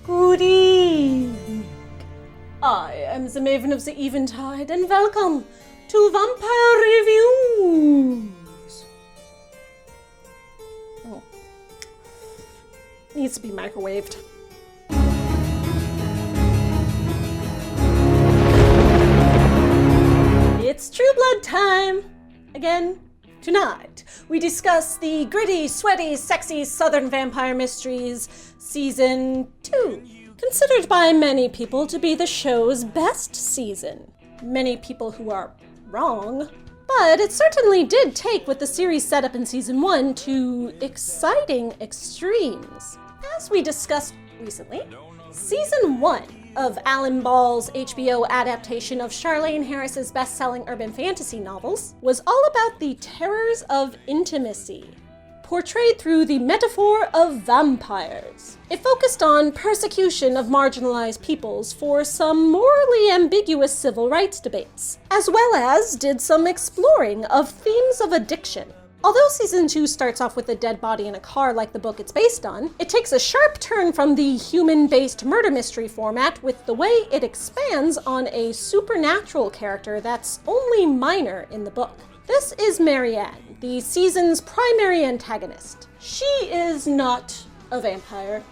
Good evening. I am the Maven of the Eventide, and welcome to Vampire Reviews. Oh. Needs to be microwaved. It's True Blood time! Again, tonight, we discuss the gritty, sweaty, sexy Southern Vampire Mysteries Season 2, considered by many people to be the show's best season. Many people who are wrong, but it certainly did take what the series set up in Season 1 to exciting extremes. As we discussed recently, Season 1 of Alan Ball's HBO adaptation of Charlaine Harris's best-selling urban fantasy novels was all about the terrors of intimacy, portrayed through the metaphor of vampires. It focused on persecution of marginalized peoples for some morally ambiguous civil rights debates, as well as did some exploring of themes of addiction. Although Season 2 starts off with a dead body in a car like the book it's based on, it takes a sharp turn from the human-based murder mystery format with the way it expands on a supernatural character that's only minor in the book. This is Marianne, the season's primary antagonist. She is not a vampire,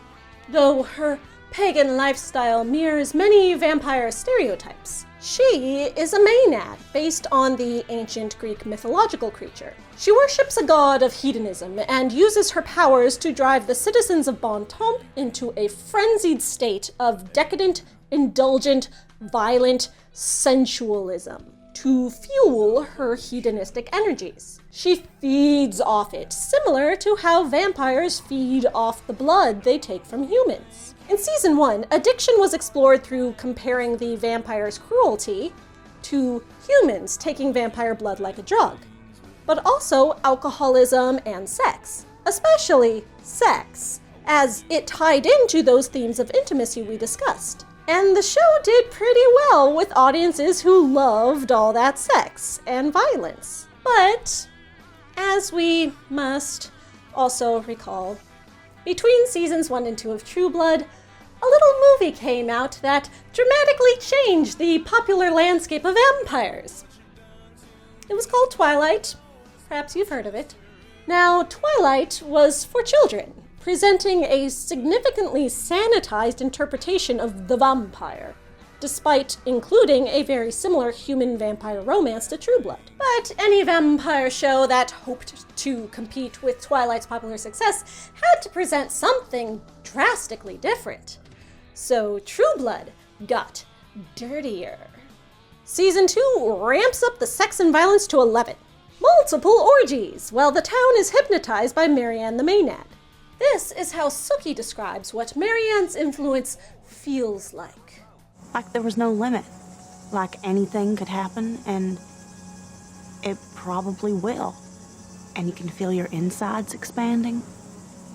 though her pagan lifestyle mirrors many vampire stereotypes. She is a Maenad, based on the ancient Greek mythological creature. She worships a god of hedonism and uses her powers to drive the citizens of Bontemps into a frenzied state of decadent, indulgent, violent sensualism to fuel her hedonistic energies. She feeds off it, similar to how vampires feed off the blood they take from humans. In Season 1, addiction was explored through comparing the vampire's cruelty to humans taking vampire blood like a drug, but also alcoholism and sex, especially sex, as it tied into those themes of intimacy we discussed. And the show did pretty well with audiences who loved all that sex and violence. But, as we must also recall, between Seasons 1 and 2 of True Blood, a little movie came out that dramatically changed the popular landscape of vampires. It was called Twilight. Perhaps you've heard of it. Now, Twilight was for children, presenting a significantly sanitized interpretation of the vampire, despite including a very similar human-vampire romance to True Blood. But any vampire show that hoped to compete with Twilight's popular success had to present something drastically different. So True Blood got dirtier. Season 2 ramps up the sex and violence to 11. Multiple orgies, while the town is hypnotized by Marianne the Maenad. This is how Sookie describes what Marianne's influence feels like. Like there was no limit. Like anything could happen, and it probably will. And you can feel your insides expanding.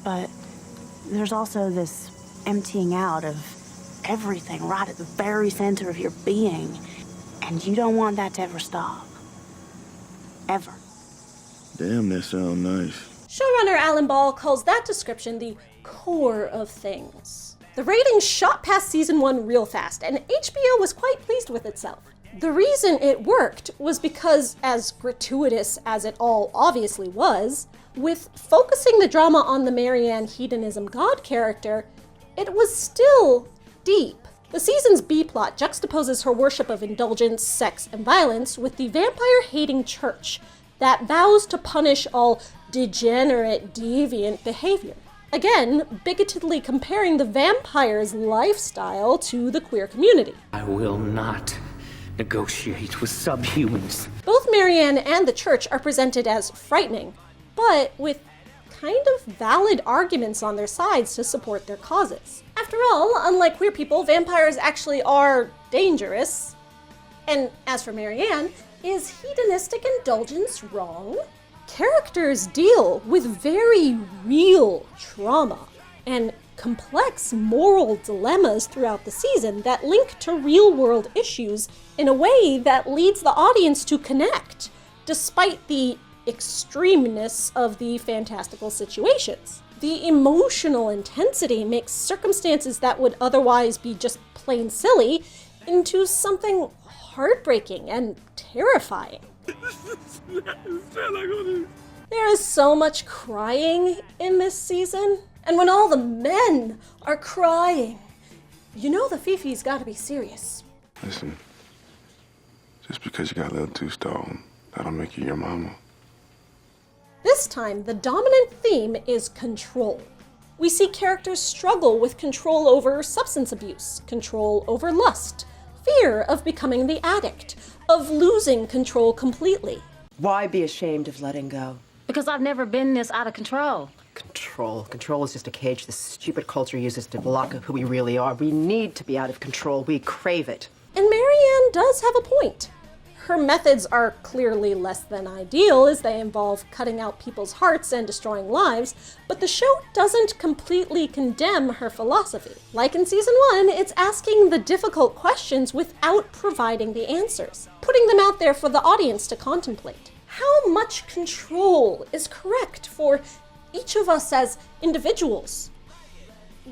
But there's also this emptying out of everything right at the very center of your being. And you don't want that to ever stop. Ever. Damn, that sounds nice. Showrunner Alan Ball calls that description the core of things. The ratings shot past Season 1 real fast, and HBO was quite pleased with itself. The reason it worked was because, as gratuitous as it all obviously was, with focusing the drama on the Marianne hedonism god character, it was still deep. The season's B-plot juxtaposes her worship of indulgence, sex, and violence with the vampire-hating church that vows to punish all degenerate, deviant behavior. Again, bigotedly comparing the vampire's lifestyle to the queer community. I will not negotiate with subhumans. Both Marianne and the church are presented as frightening, but with kind of valid arguments on their sides to support their causes. After all, unlike queer people, vampires actually are dangerous. And as for Marianne, is hedonistic indulgence wrong? Characters deal with very real trauma and complex moral dilemmas throughout the season that link to real-world issues in a way that leads the audience to connect, despite the extremeness of the fantastical situations. The emotional intensity makes circumstances that would otherwise be just plain silly into something heartbreaking and terrifying. There is so much crying in this season, and when all the men are crying, you know the Fifi's gotta be serious. Listen, just because you got a little too stoned, that'll make you your mama. This time, the dominant theme is control. We see characters struggle with control over substance abuse, control over lust, fear of becoming the addict, of losing control completely. Why be ashamed of letting go? Because I've never been this out of control. Control. Control is just a cage this stupid culture uses to block who we really are. We need to be out of control. We crave it. And Marianne does have a point. Her methods are clearly less than ideal as they involve cutting out people's hearts and destroying lives, but the show doesn't completely condemn her philosophy. Like in season 1, it's asking the difficult questions without providing the answers, putting them out there for the audience to contemplate. How much control is correct for each of us as individuals?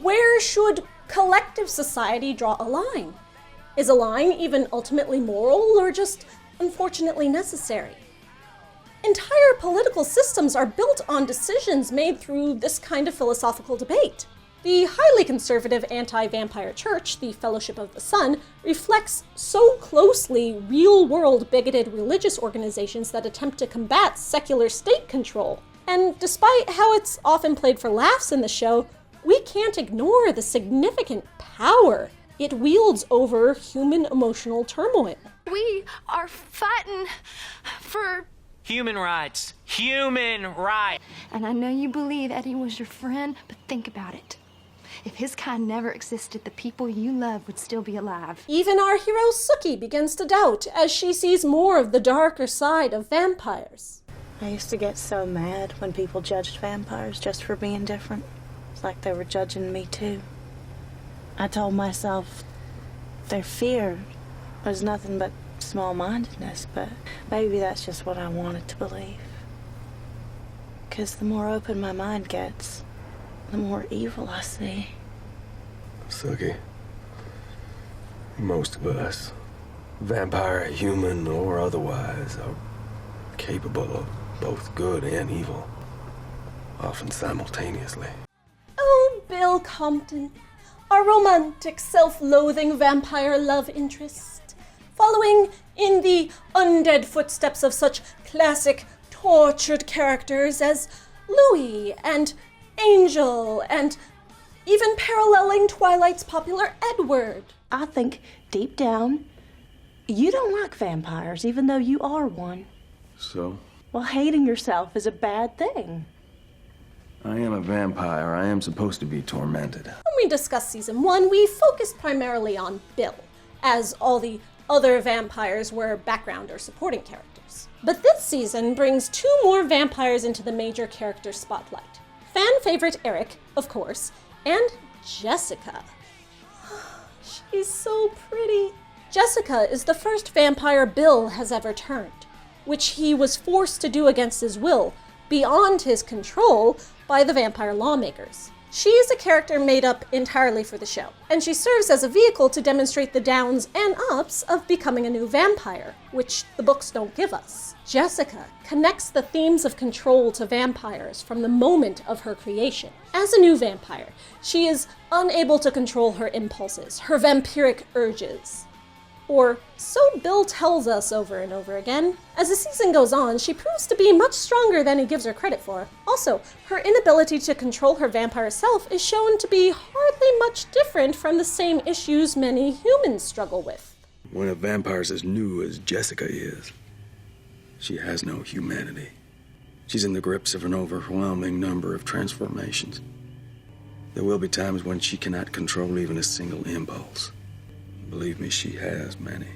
Where should collective society draw a line? Is a line even ultimately moral or just unfortunately necessary? Entire political systems are built on decisions made through this kind of philosophical debate. The highly conservative anti-vampire church, the Fellowship of the Sun, reflects so closely real-world bigoted religious organizations that attempt to combat secular state control. And despite how it's often played for laughs in the show, we can't ignore the significant power it wields over human emotional turmoil. We are fighting for Human rights. Human rights. And I know you believe Eddie was your friend, but think about it. If his kind never existed, the people you love would still be alive. Even our hero Suki begins to doubt as she sees more of the darker side of vampires. I used to get so mad when people judged vampires just for being different. It's like they were judging me too. I told myself their fear was nothing but small-mindedness, but maybe that's just what I wanted to believe. Because the more open my mind gets, the more evil I see. Suki, most of us, vampire, human, or otherwise, are capable of both good and evil, often simultaneously. Oh, Bill Compton, our romantic, self-loathing vampire love interest, following in the undead footsteps of such classic, tortured characters as Louis and Angel, and even paralleling Twilight's popular Edward. I think, deep down, you don't like vampires, even though you are one. So? Well, hating yourself is a bad thing. I am a vampire. I am supposed to be tormented. When we discussed season 1, we focused primarily on Bill, as all the other vampires were background or supporting characters. But this season brings 2 more vampires into the major character spotlight. Fan favorite Eric, of course, and Jessica. She's so pretty. Jessica is the first vampire Bill has ever turned, which he was forced to do against his will, beyond his control, by the vampire lawmakers. She is a character made up entirely for the show, and she serves as a vehicle to demonstrate the downs and ups of becoming a new vampire, which the books don't give us. Jessica connects the themes of control to vampires from the moment of her creation. As a new vampire, she is unable to control her impulses, her vampiric urges. Or so Bill tells us over and over again. As the season goes on, she proves to be much stronger than he gives her credit for. Also, her inability to control her vampire self is shown to be hardly much different from the same issues many humans struggle with. When a vampire's as new as Jessica is, she has no humanity. She's in the grips of an overwhelming number of transformations. There will be times when she cannot control even a single impulse. Believe me, she has many.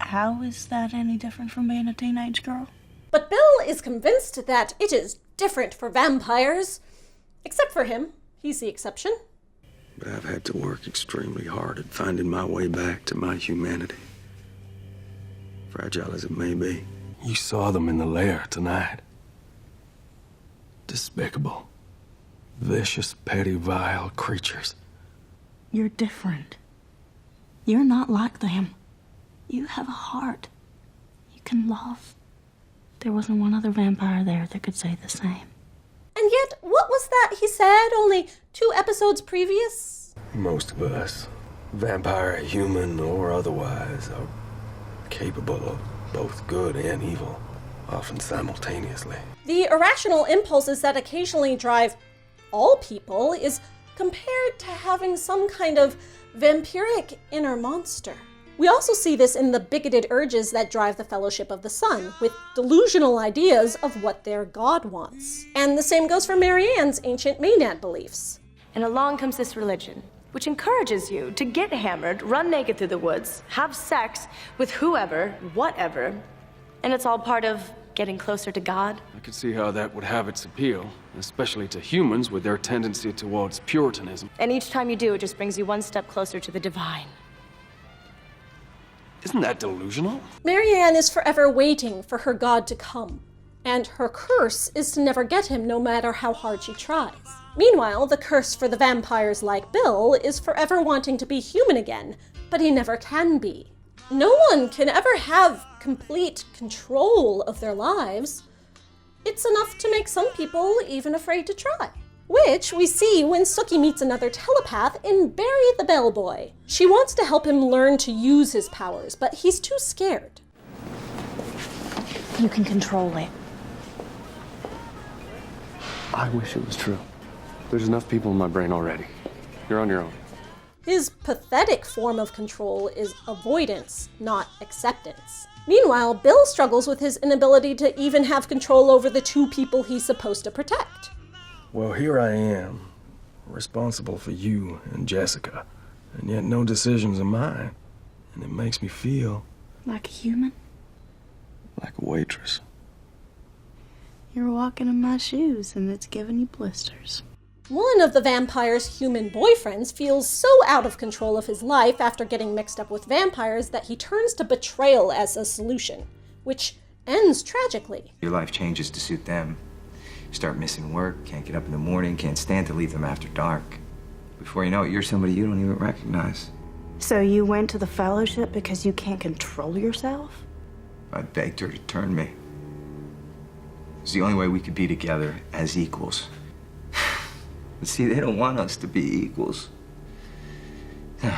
How is that any different from being a teenage girl? But Bill is convinced that it is different for vampires. Except for him. He's the exception. But I've had to work extremely hard at finding my way back to my humanity. Fragile as it may be. You saw them in the lair tonight. Despicable. Vicious, petty, vile creatures. You're different. You're not like them. You have a heart. You can love. There wasn't one other vampire there that could say the same. And yet, what was that he said only 2 episodes previous? Most of us, vampire, human, or otherwise, are capable of both good and evil, often simultaneously. The irrational impulses that occasionally drive all people is compared to having some kind of vampiric inner monster. We also see this in the bigoted urges that drive the Fellowship of the Sun, with delusional ideas of what their god wants. And the same goes for Marianne's ancient Maenad beliefs. And along comes this religion, which encourages you to get hammered, run naked through the woods, have sex with whoever, whatever, and it's all part of getting closer to God. I could see how that would have its appeal, especially to humans with their tendency towards Puritanism. And each time you do, it just brings you one step closer to the divine. Isn't that delusional? Marianne is forever waiting for her god to come, and her curse is to never get him no matter how hard she tries. Meanwhile, the curse for the vampires like Bill is forever wanting to be human again, but he never can be. No one can ever have complete control of their lives. It's enough to make some people even afraid to try. Which we see when Sookie meets another telepath in Barry the Bellboy. She wants to help him learn to use his powers, but he's too scared. You can control it. I wish it was true. There's enough people in my brain already. You're on your own. His pathetic form of control is avoidance, not acceptance. Meanwhile, Bill struggles with his inability to even have control over the 2 people he's supposed to protect. Well, here I am, responsible for you and Jessica, and yet no decisions are mine. And it makes me feel Like a human? like a waitress. You're walking in my shoes and it's giving you blisters. One of the vampire's human boyfriends feels so out of control of his life after getting mixed up with vampires that he turns to betrayal as a solution, which ends tragically. Your life changes to suit them. You start missing work, can't get up in the morning, can't stand to leave them after dark. Before you know it, you're somebody you don't even recognize. So you went to the Fellowship because you can't control yourself? I begged her to turn me. It's the only way we could be together as equals. But see, they don't want us to be equals.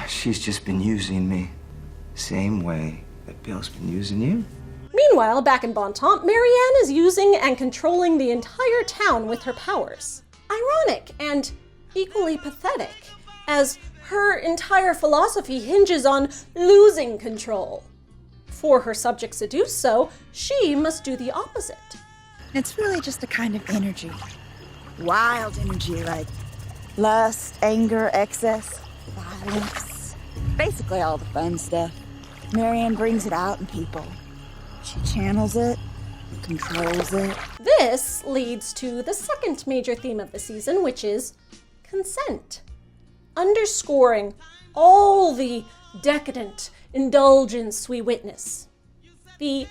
She's just been using me. Same way that Bill's been using you. Meanwhile, back in Bon Temps, Marianne is using and controlling the entire town with her powers. Ironic and equally pathetic, as her entire philosophy hinges on losing control. For her subjects to do so, she must do the opposite. It's really just a kind of energy. Wild energy, like lust, anger, excess, violence. Basically all the fun stuff. Marianne brings it out in people. She channels it, controls it. This leads to the second major theme of the season, which is consent. Underscoring all the decadent indulgence we witness. The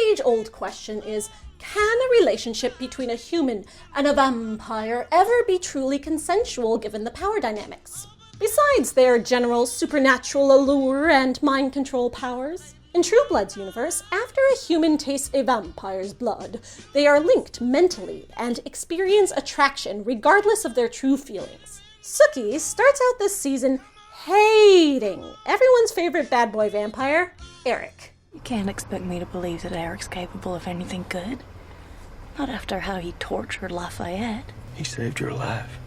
age-old question is, can a relationship between a human and a vampire ever be truly consensual given the power dynamics? Besides their general supernatural allure and mind control powers, in True Blood's universe, after a human tastes a vampire's blood, they are linked mentally and experience attraction regardless of their true feelings. Sookie starts out this season hating everyone's favorite bad boy vampire, Eric. You can't expect me to believe that Eric's capable of anything good. Not after how he tortured Lafayette. He saved your life.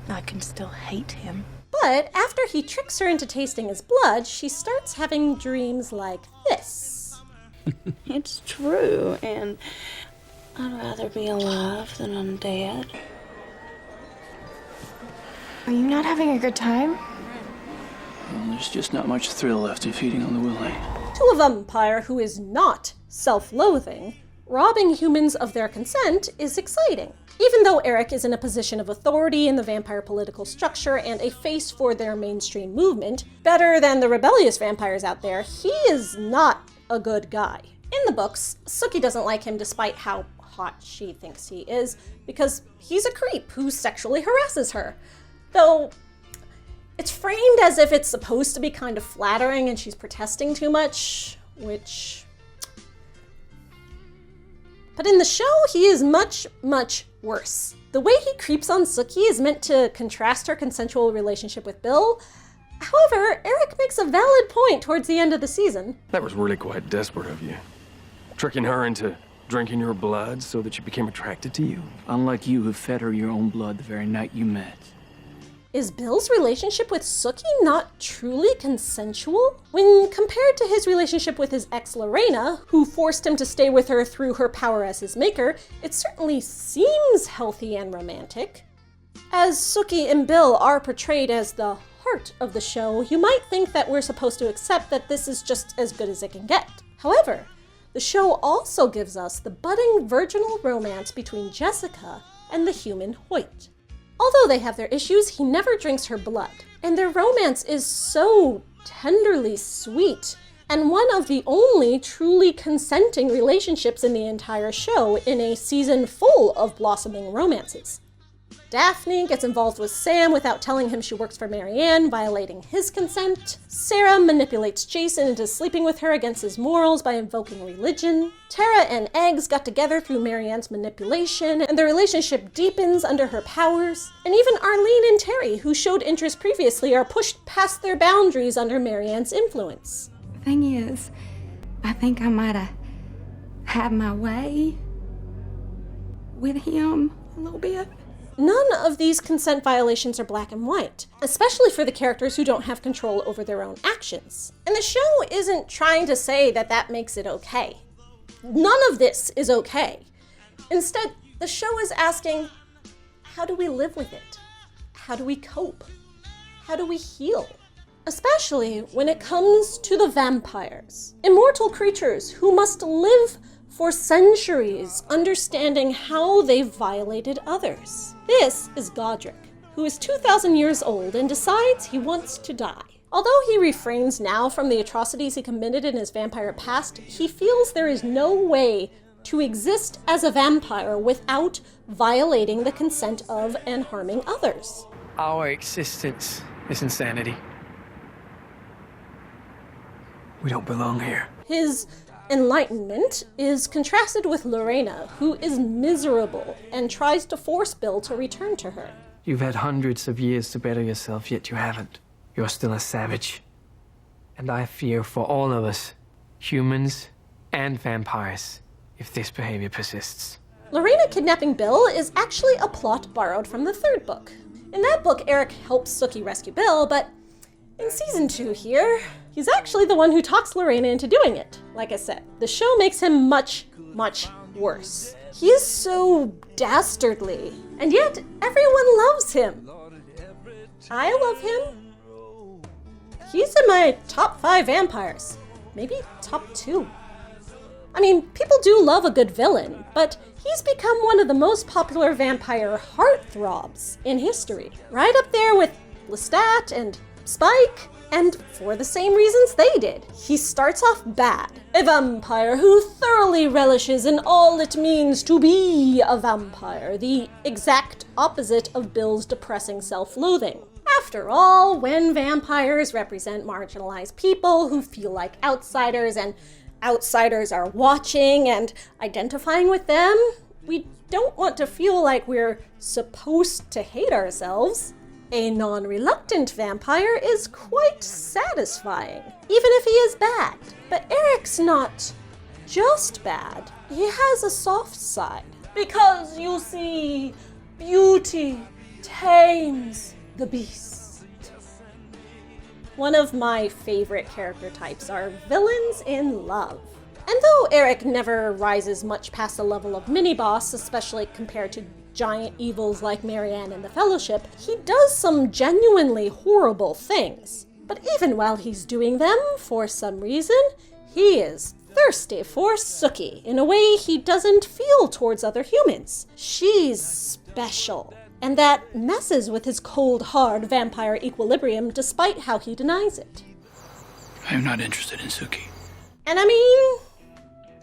I can still hate him. But after he tricks her into tasting his blood, she starts having dreams like this. It's true, and I'd rather be alive than undead. Are you not having a good time? Well, there's just not much thrill left in feeding on the willing. To a vampire who is not self-loathing, robbing humans of their consent is exciting. Even though Eric is in a position of authority in the vampire political structure and a face for their mainstream movement, better than the rebellious vampires out there, he is not a good guy. In the books, Sookie doesn't like him despite how hot she thinks he is, because he's a creep who sexually harasses her. Though it's framed as if it's supposed to be kind of flattering and she's protesting too much, which... But in the show, he is much, much worse. The way he creeps on Sookie is meant to contrast her consensual relationship with Bill. However, Eric makes a valid point towards the end of the season. That was really quite desperate of you. Tricking her into drinking your blood so that she became attracted to you. Unlike you who fed her your own blood the very night you met. Is Bill's relationship with Sookie not truly consensual? When compared to his relationship with his ex Lorena, who forced him to stay with her through her power as his maker, it certainly seems healthy and romantic. As Sookie and Bill are portrayed as the heart of the show, you might think that we're supposed to accept that this is just as good as it can get. However, the show also gives us the budding virginal romance between Jessica and the human Hoyt. Although they have their issues, he never drinks her blood, and their romance is so tenderly sweet, and one of the only truly consenting relationships in the entire show in a season full of blossoming romances. Daphne gets involved with Sam without telling him she works for Marianne, violating his consent. Sarah manipulates Jason into sleeping with her against his morals by invoking religion. Tara and Eggs got together through Marianne's manipulation, and their relationship deepens under her powers. And even Arlene and Terry, who showed interest previously, are pushed past their boundaries under Marianne's influence. The thing is, I think I might have had my way with him a little bit. None of these consent violations are black and white, especially for the characters who don't have control over their own actions. And the show isn't trying to say that that makes it okay. None of this is okay. Instead, the show is asking, how do we live with it? How do we cope? How do we heal? Especially when it comes to the vampires, immortal creatures who must live for centuries, understanding how they've violated others. This is Godric, who is 2,000 years old and decides he wants to die. Although he refrains now from the atrocities he committed in his vampire past, he feels there is no way to exist as a vampire without violating the consent of and harming others. Our existence is insanity. We don't belong here. His enlightenment is contrasted with Lorena, who is miserable and tries to force Bill to return to her. You've had hundreds of years to better yourself, yet you haven't. You're still a savage. And I fear for all of us, humans and vampires, if this behavior persists. Lorena kidnapping Bill is actually a plot borrowed from the third book. In that book, Eric helps Sookie rescue Bill, but in season 2 here, he's actually the one who talks Lorena into doing it. Like I said, the show makes him much, much worse. He is so dastardly, and yet everyone loves him. I love him. He's in my top 5 vampires, maybe top 2. I mean, people do love a good villain, but he's become one of the most popular vampire heartthrobs in history. Right up there with Lestat and Spike, and for the same reasons they did. He starts off bad, a vampire who thoroughly relishes in all it means to be a vampire, the exact opposite of Bill's depressing self-loathing. After all, when vampires represent marginalized people who feel like outsiders, and outsiders are watching and identifying with them, we don't want to feel like we're supposed to hate ourselves. A non-reluctant vampire is quite satisfying, even if he is bad. But Eric's not just bad. He has a soft side. Because, you see, beauty tames the beast. One of my favorite character types are villains in love. And though Eric never rises much past the level of mini-boss, especially compared to giant evils like Marianne and the Fellowship, he does some genuinely horrible things. But even while he's doing them, for some reason, he is thirsty for Sookie in a way he doesn't feel towards other humans. She's special, and that messes with his cold, hard vampire equilibrium despite how he denies it. I am not interested in Sookie. And I mean,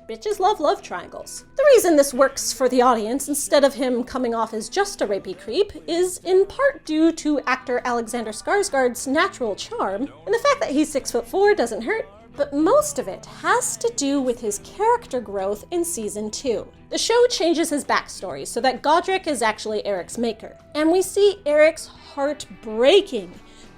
Bitches love love triangles. The reason this works for the audience instead of him coming off as just a rapey creep is in part due to actor Alexander Skarsgård's natural charm, and the fact that he's 6'4" doesn't hurt, but most of it has to do with his character growth in Season 2. The show changes his backstory so that Godric is actually Eric's maker, and we see Eric's heart breaking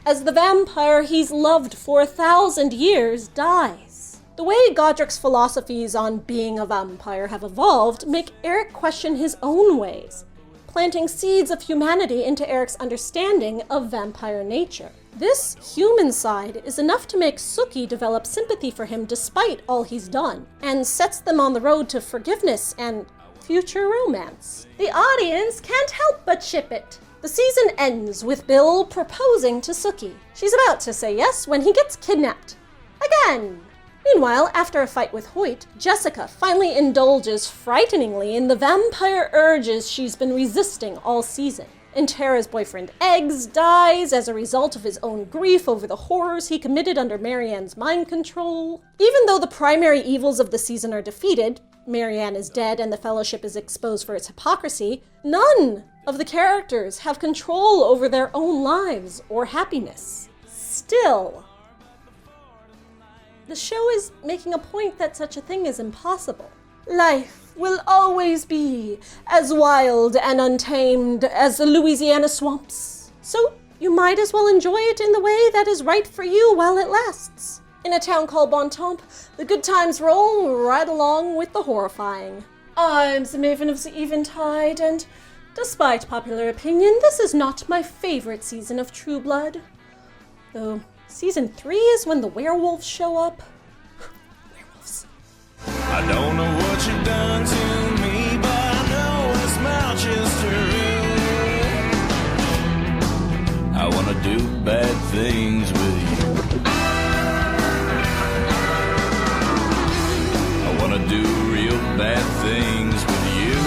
as the vampire he's loved for 1,000 years dies. The way Godric's philosophies on being a vampire have evolved make Eric question his own ways, planting seeds of humanity into Eric's understanding of vampire nature. This human side is enough to make Sookie develop sympathy for him despite all he's done, and sets them on the road to forgiveness and future romance. The audience can't help but ship it. The season ends with Bill proposing to Sookie. She's about to say yes when he gets kidnapped. Again! Meanwhile, after a fight with Hoyt, Jessica finally indulges frighteningly in the vampire urges she's been resisting all season. And Tara's boyfriend Eggs dies as a result of his own grief over the horrors he committed under Marianne's mind control. Even though the primary evils of the season are defeated, Marianne is dead and the Fellowship is exposed for its hypocrisy, none of the characters have control over their own lives or happiness. Still, the show is making a point that such a thing is impossible. Life will always be as wild and untamed as the Louisiana swamps. So you might as well enjoy it in the way that is right for you while it lasts. In a town called Bontemps, the good times roll right along with the horrifying. I'm the Maven of the Eventide, and despite popular opinion, this is not my favorite season of True Blood. Though Season 3 is when the werewolves show up. Werewolves. I don't know what you've done to me, but I know it's my true. I wanna do bad things with you. I wanna do real bad things with you.